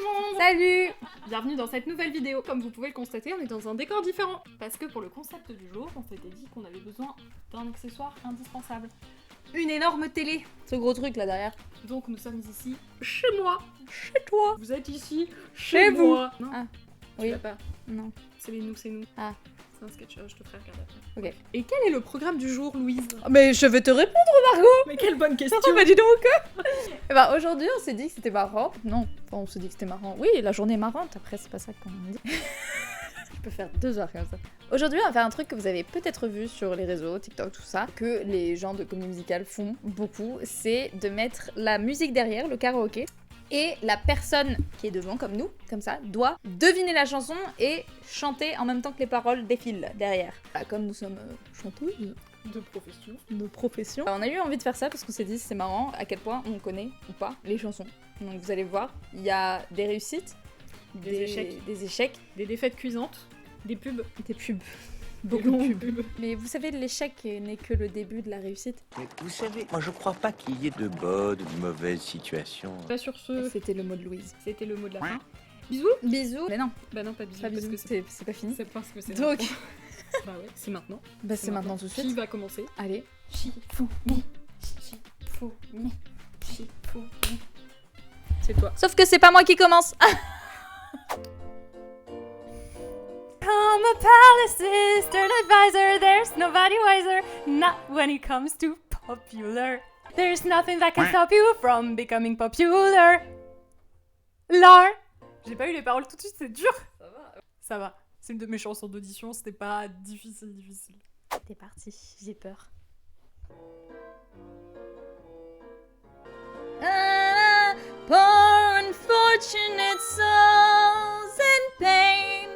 le monde! Salut! Bienvenue dans cette nouvelle vidéo. Comme vous pouvez le constater, on est dans un décor différent. Parce que pour le concept du jour, on s'était dit qu'on avait besoin d'un accessoire indispensable. Une énorme télé. Ce gros truc là derrière. Donc nous sommes ici chez moi. Chez toi. Vous êtes ici Chez chez vous. moi. Non, Ah, tu oui. l'as pas. Non. C'est les nous, c'est nous. Ah. C'est un sketch, je te ferai regarder après. Ok. Et quel est le programme du jour, Louise? Mais je vais te répondre, Margot. Mais quelle bonne question! Oh bah dis donc. Eh ben aujourd'hui on s'est dit que c'était marrant. Non, enfin, on s'est dit que c'était marrant. Oui, la journée est marrante. Après c'est pas ça qu'on dit. Je peux faire 2 heures comme ça. Aujourd'hui, on va faire un truc que vous avez peut-être vu sur les réseaux, TikTok, tout ça, que les gens de comédie musicale font beaucoup, c'est de mettre la musique derrière, le karaoké, et la personne qui est devant, comme nous, comme ça, doit deviner la chanson et chanter en même temps que les paroles défilent derrière. Voilà, comme nous sommes chanteuses De profession. de profession, on a eu envie de faire ça parce qu'on s'est dit c'est marrant à quel point on connaît ou pas les chansons. Donc vous allez voir, il y a des réussites, Des échecs. des échecs, Des défaites cuisantes. Des pubs. des pubs. Des Beaucoup de longues pubs. pubs. Mais vous savez, l'échec n'est que le début de la réussite. Mais vous savez, moi je crois pas qu'il y ait de bonnes ou de mauvaises situations. Bah sur ce, C'était le mot de Louise. c'était le mot de la fin. Bisous. Bisous. Mais non, Bah non, pas bisous. pas parce bisous, que c'est c'est pas fini. c'est parce que c'est Donc, l'intro. Bah ouais, c'est maintenant. bah c'est maintenant tout de Qui suite. va commencer? Allez. Shifumi. Shifumi. Shifumi. C'est toi. Sauf que c'est pas moi qui commence. I'm a palace stern advisor, there's nobody wiser, not when it comes to popular. There's nothing that can stop you from becoming popular. Lar. J'ai pas eu les paroles tout de suite, c'est dur. Ça va. Ça va. C'est une de mes chansons d'audition, c'était pas difficile. T'es parti, j'ai peur. Ah, poor unfortunate souls in pain,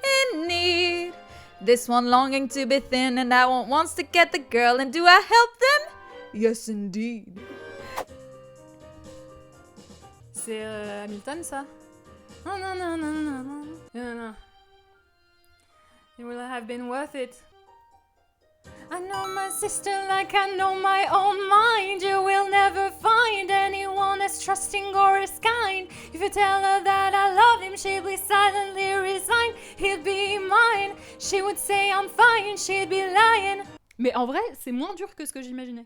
in need. This one longing to be thin, and that one wants to get the girl. And do I help them? Yes, indeed. C'est Hamilton, ça? Non, non, non, non, non, non. Non, non. It will have been worth it. I know my sister like I know my own mind. You will never find anyone as trusting or as kind. If you tell her that I love him, she'll be silently resigned. He'll be mine. She would say I'm fine, she'd be lying. Mais en vrai, c'est moins dur que ce que j'imaginais.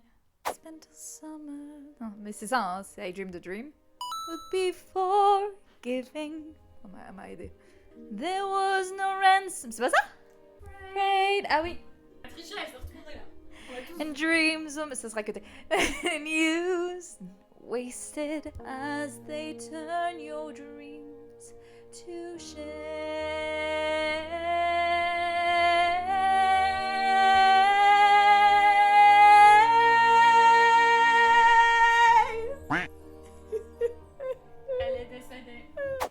Spent a summer. Non, mais c'est ça, hein, c'est I Dream the Dream. Would be forgiving. On m'a aidé. There was no ransom. C'est pas ça? Prayed. Ah oui. Patricia, elle s'est retrouvée là. And dreams. Oh, mais ça sera que t'es. And used, wasted as they turn your dreams to shame. Elle est décédée.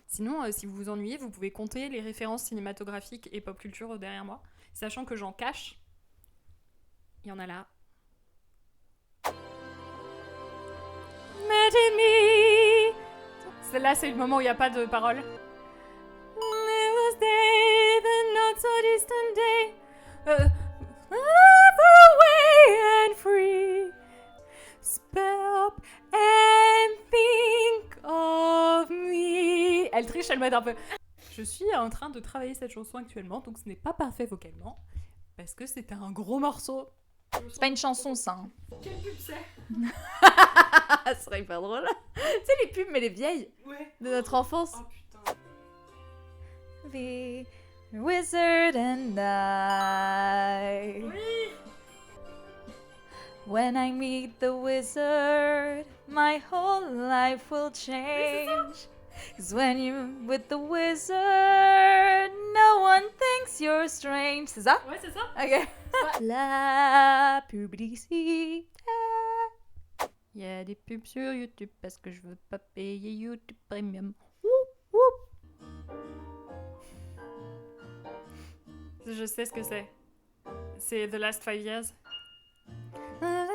Sinon, si vous vous ennuyez, vous pouvez compter les références cinématographiques et pop culture derrière moi, sachant que j'en cache. Il y en a là. Me. Celle-là, c'est le moment où il n'y a pas de parole. There was day, the not so distant day. Far away and free. Spell up and think of me. Elle triche, elle m'aide un peu. Je suis en train de travailler cette chanson actuellement, donc ce n'est pas parfait vocalement, parce que c'était un gros morceau. C'est pas une chanson, ça. Hein. Quelle pub c'est? Ce serait hyper drôle. Tu sais, les pubs, mais les vieilles Ouais. de notre enfance. Oh putain. The wizard and I. Oui. When I meet the wizard, my whole life will change. 'Cause when you're with the wizard, no one thinks you're strange. C'est ça? Ouais, c'est ça. Ok. La publicité. Il y a des pubs sur YouTube parce que je veux pas payer YouTube Premium. Je sais ce que c'est. C'est The Last 5 Years.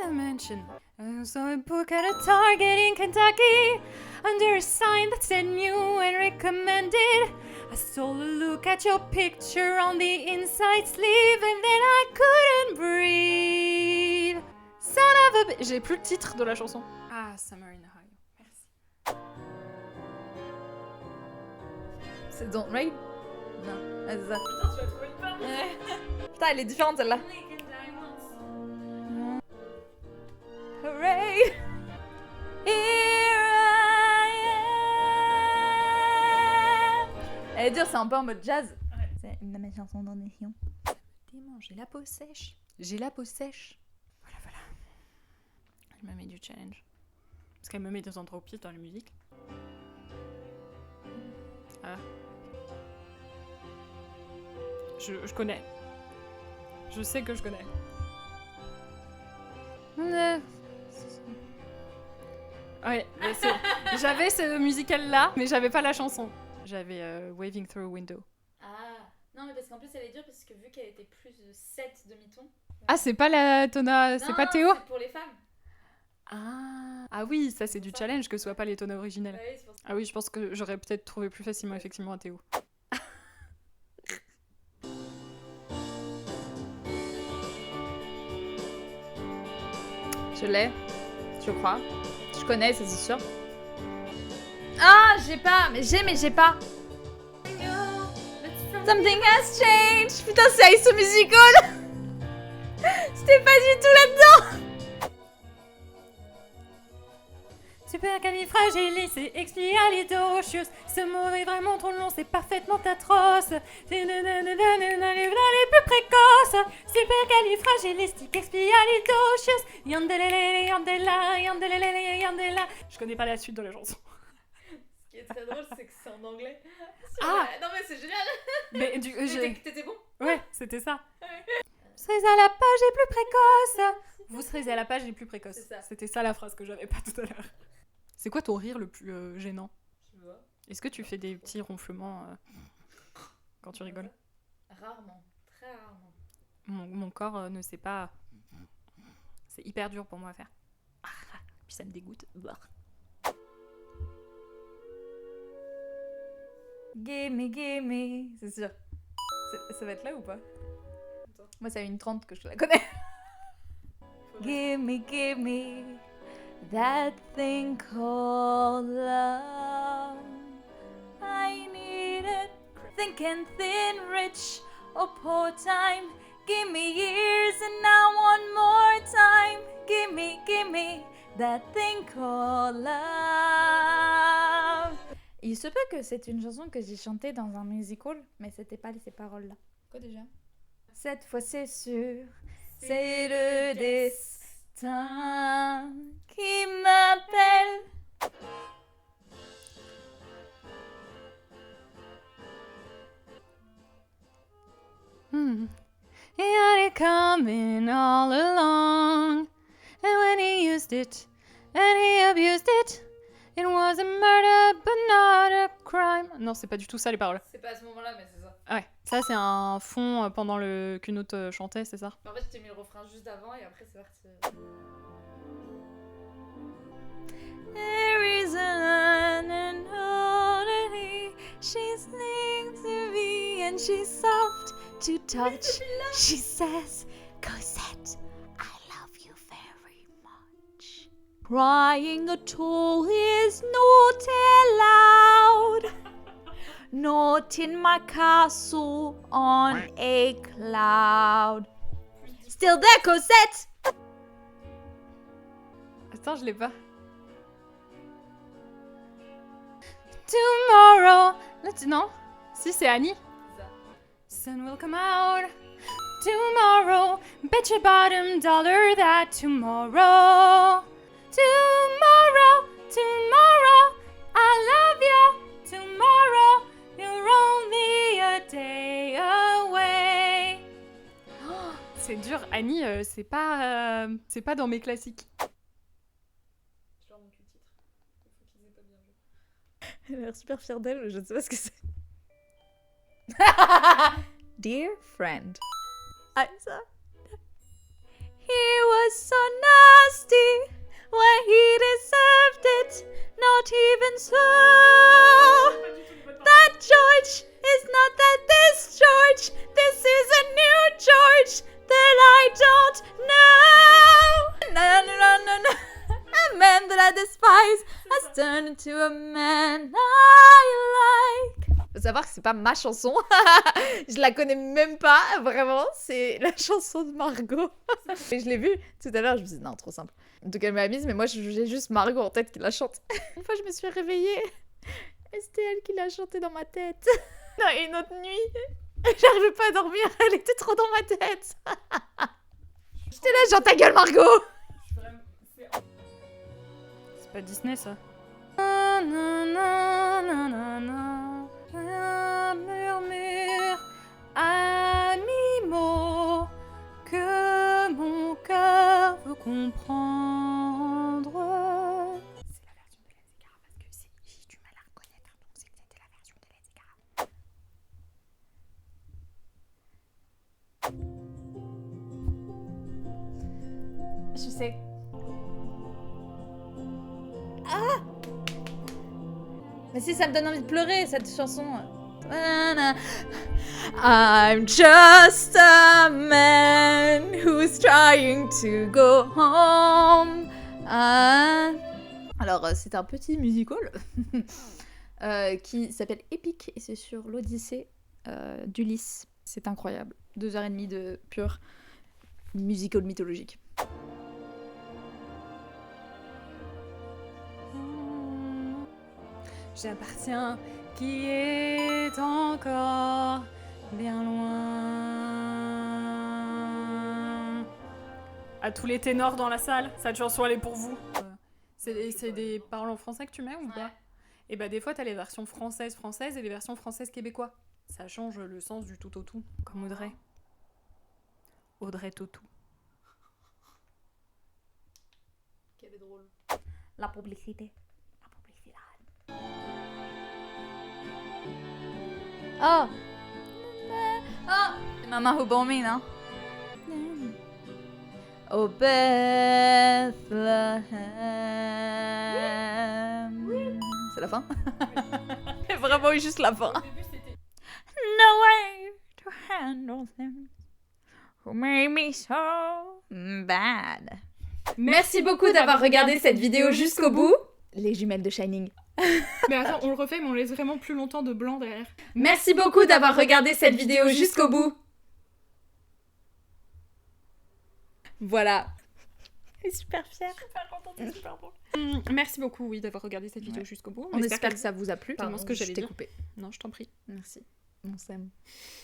Mansion. I saw a book at a Target in Kentucky under a sign that said new and recommended. I stole a look at your picture on the inside sleeve and then I couldn't breathe. Son of a... J'ai plus le titre de la chanson. Ah, Summer in Ohio. Merci. C'est Don't Rain? Non, ouais, c'est ça. Putain, tu vas trouver le pas. Putain, elle est différente celle-là. Hooray! Here I am. Elle est dure, c'est un peu en mode jazz. Ouais. C'est une de mes chansons d'audition. J'ai la peau sèche. J'ai la peau sèche. Voilà, voilà. Je me mets du challenge. Parce qu'elle me met des endroits au pied dans la musique. Ah. Je connais. Je sais que je connais. Ouais, mais j'avais ce musical-là, mais j'avais pas la chanson. J'avais Waving Through a Window. Ah, non, mais parce qu'en plus elle est dure parce que vu qu'elle était plus de 7 demi-tons. Ah, c'est pas la Tona... C'est pas Théo? C'est pour les femmes. Ah oui, ça c'est du challenge que ce soit pas les tonnes originales. Ouais, c'est pour ça. Ah oui, je pense que j'aurais peut-être trouvé plus facilement effectivement un Théo. Je l'ai, je crois. Je connais, ça c'est sûr. Ah, j'ai pas, mais j'ai pas. Something has changed. Putain, c'est High School Musical. C'était pas du tout là-dedans. Supercalifragilisticexpialidocious. Ce mot est vraiment trop long, c'est parfaitement atroce. C'est les plus précoces. Supercalifragilisticexpialidocious. Yandelele, yandela, yandelele, yandela. Je connais pas la suite de la chanson. Ce qui est très drôle, c'est que c'est en anglais. Ah. Non mais c'est génial. Mais T'étais bon? Ouais, c'était ça. Vous serez à la page les plus précoces. Vous serez à la page les plus précoces. C'est ça. C'était ça la phrase que j'avais pas tout à l'heure. C'est quoi ton rire le plus gênant? Je vois. Est-ce que tu fais des petits ronflements quand tu rigoles? Rarement, très rarement. Mon corps ne sait pas. C'est hyper dur pour moi à faire. Puis ça me dégoûte. Gimme, c'est sûr. Ça va être là ou pas? Moi, c'est à 1:30 que je la connais. Gimme, that thing called love. I need it, thick and thin, rich or poor time. Gimme years and now one more time. Gimme, that thing called love. Il se peut que c'est une chanson que j'ai chantée dans un musical, mais c'était pas ces paroles-là. Quoi déjà? Cette fois c'est sûr, c'est le destin qui m'appelle. He had it coming all along. And when he used it, and he abused it, it was a murder but not a crime. Non, c'est pas du tout ça les paroles. C'est pas à ce moment-là, mais c'est ça. Ouais, ça c'est un fond pendant qu'une autre chantait, c'est ça? En fait, je t'ai mis le refrain juste avant et après c'est parti. There is an anonymity. She's linked to me and she's soft to touch. She says, Cosette, I love you very much. Crying at all is not allowed. Not in my castle on a cloud. Still there, Cosette! Attends, je l'ai pas. Tomorrow. Non? Si, c'est Annie. Sun will come out tomorrow. Bet your bottom dollar that tomorrow. Tomorrow, I love you. Tomorrow, you're only a day away. Oh, c'est dur, Annie, c'est pas dans mes classiques. Je leur manque le titre. Il faut qu'ils aient pas bien joué. Elle a l'air super fière d'elle, je ne sais pas ce que c'est. Dear friend. Ah, ça. He was so nasty when he deserved it. Not even so. That George is not that this George. This is a new George that I don't know. No. A man that I despise has turned into a man I like. Faut savoir que c'est pas ma chanson. Je la connais même pas, vraiment. C'est la chanson de Margot. Et je l'ai vue tout à l'heure, je me suis dit, non, trop simple. En tout cas, elle m'a mise, mais moi, j'ai juste Margot en tête qui la chante. Une fois, je me suis réveillée. Et c'était elle qui l'a chanté dans ma tête. Non, et une autre nuit, j'arrivais pas à dormir, elle était trop dans ma tête. J'étais là, genre ta gueule, Margot. C'est pas Disney ça. Un murmure à mi-mot que mon cœur veut comprendre. C'est la version de Lady Gaga parce que j'ai du mal à reconnaître, donc c'est que c'était la version de Lady Gaga. Je sais. Mais si, ça me donne envie de pleurer, cette chanson. I'm just a man who's trying to go home. Alors, c'est un petit musical qui s'appelle Epic et c'est sur l'Odyssée d'Ulysse. C'est incroyable. 2h30 de pur musical mythologique. J'appartiens qui est encore bien loin. À tous les ténors dans la salle, cette chanson elle est pour vous. C'est des paroles en français que tu mets ou pas? Et bah des fois t'as les versions françaises et les versions françaises québécois. Ça change le sens du tout au tout. Comme Audrey. Audrey Tautou. Quelle est drôle. La publicité. Oh! Oh! Maman who bore me, non? Oh Bethlehem. C'est la fin? C'est vraiment juste la fin. No way to handle them who made me so bad. Merci beaucoup d'avoir regardé cette vidéo jusqu'au bout. Les jumelles de Shining. Mais attends, on le refait, mais on laisse vraiment plus longtemps de blanc derrière. Merci beaucoup d'avoir regardé cette vidéo jusqu'au bout. Voilà. Je suis super fière. Super contente, c'est super beau. Merci beaucoup, oui, d'avoir regardé cette vidéo jusqu'au bout. On espère que ça vous a plu. Pardon, ce que j'allais t'ai dire. coupé. Non, je t'en prie. Merci. On s'aime.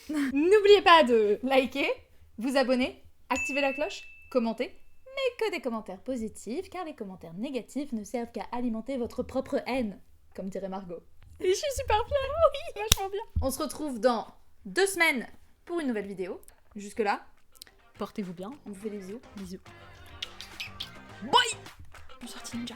N'oubliez pas de... Likez, vous abonner, activer la cloche, commenter. Mais que des commentaires positifs, car les commentaires négatifs ne servent qu'à alimenter votre propre haine, comme dirait Margot. Et je suis super fière, oui, vachement bien. On se retrouve dans 2 semaines pour une nouvelle vidéo. Jusque-là, portez-vous bien. on vous fait des bisous. Bisous. Bye. Bonsoir Ninja.